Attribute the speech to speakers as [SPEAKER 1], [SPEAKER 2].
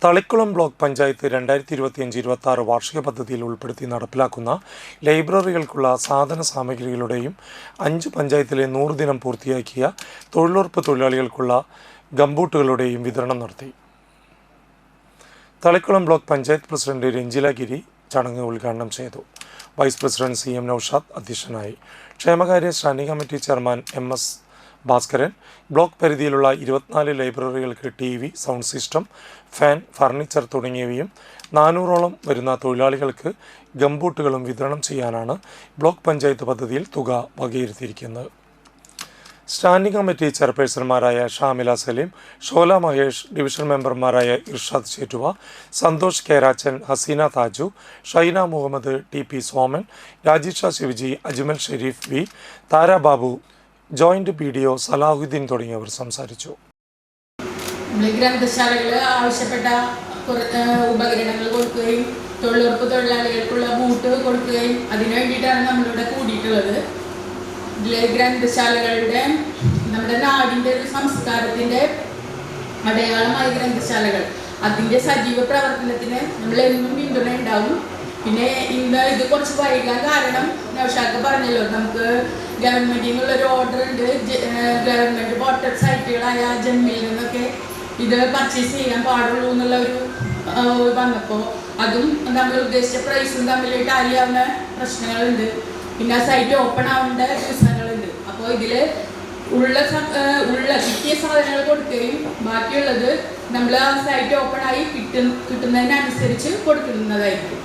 [SPEAKER 1] Thalikkulam block panchayat 2025-26 വാർഷിക പദ്ധതിയിൽ ഉൾപ്പെടുത്തി നടപ്പിലാക്കുന്ന ലൈബ്രറികൾക്കുള്ള സാധന സാമഗ്രികളുടെയും 5 പഞ്ചായത്തിലെ 100 ദിനം പൂർത്തിയാക്കിയ തൊഴിലുറപ്പ് തൊഴിലാളികൾക്കുള്ള ഗംബൂട്ടുകളുടെയും വിതരണം നടത്തി. തളിക്കുളം ബ്ലോക്ക് പഞ്ചായത്ത് പ്രസിഡന്റ് രഞ്ജില ഗിരി ചടങ്ങ് ഉദ്ഘാടനം ചെയ്തു. വൈസ് പ്രസിഡന്റ് CM നൌഷാദ് അധ്യക്ഷനായി. ക്ഷേമകാര്യ standing committee chairman MS Bhaskaran block പരിധിയിലുള്ള 24 ലൈബ്രറികൾക്ക് TV, sound system, fan, furniture തുടങ്ങിയവയും 400ഓളം വരുന്ന തൊഴിലാളികൾക്ക് ഗംബൂട്ടുകളും വിതരണം ചെയ്യാനാണ് ബ്ലോക്ക് പഞ്ചായത്ത് പദ്ധതിയിൽ തുക വകയിരുത്തിയിരിക്കുന്നത്. സ്റ്റാൻഡിംഗ് കമ്മിറ്റി ചെയർപേഴ്സൺമാരായ ഷാമില സലീം, ഷോല മഹേഷ്, ഡിവിഷൻ മെമ്പർമാരായ Irshad Chettuva, Santhosh Kerachan, Haseena Thaju, Shaina Muhammad, TP Soman, Rajisha Shivaji, Ajmal Sharif V, Thara Babu, joint BDO Salahuddin തുടങ്ങിയവർ സംസാരിച്ചു.
[SPEAKER 2] ഗ്രന്ഥശാലകൾ ആവശ്യപ്പെട്ട ഉപകരണങ്ങൾ കൊടുക്കുകയും തൊഴിലുറപ്പ് തൊഴിലാളികൾക്കുള്ള ബൂട്ട് കൊടുക്കുകയും അതിനു വേണ്ടിയിട്ടാണ് നമ്മളിവിടെ കൂടിയിട്ടുള്ളത്. ഗ്രന്ഥശാലകളുടെ നമ്മുടെ നാടിൻ്റെ ഒരു സംസ്കാരത്തിൻ്റെ അടയാളമായ ഗ്രന്ഥശാലകൾ, അതിൻ്റെ സജീവ പ്രവർത്തനത്തിന് നമ്മളെന്നും പിന്തുണ ഉണ്ടാവും. പിന്നെ ഇന്ന് ഇത് കുറച്ച് വൈകാൻ കാരണം നൗഷാദ് പറഞ്ഞല്ലോ, നമുക്ക് ഗവൺമെൻറ്റിൽ നിന്നുള്ളൊരു ഓർഡർ ഉണ്ട്. ഗവൺമെൻറ് പോർട്ടൽ സൈറ്റുകളായ ജന്മിൽ നിന്നൊക്കെ ഇത് പർച്ചേസ് ചെയ്യാൻ പാടുള്ളൂ എന്നുള്ള ഒരു വന്നപ്പോൾ അതും നമ്മൾ ഉദ്ദേശിച്ച പ്രൈസും തമ്മിൽ ടാലിയാവുന്ന പ്രശ്നങ്ങളുണ്ട്. പിന്നെ ആ സൈറ്റ് ഓപ്പൺ ആവേണ്ട ദിവസങ്ങളുണ്ട്. അപ്പോൾ ഇതിൽ കിട്ടിയ സാധനങ്ങൾ കൊടുക്കുകയും ബാക്കിയുള്ളത് നമ്മൾ ആ സൈറ്റ് ഓപ്പൺ ആയി കിട്ടുന്നതിനനുസരിച്ച് കൊടുക്കുന്നതായിരിക്കും.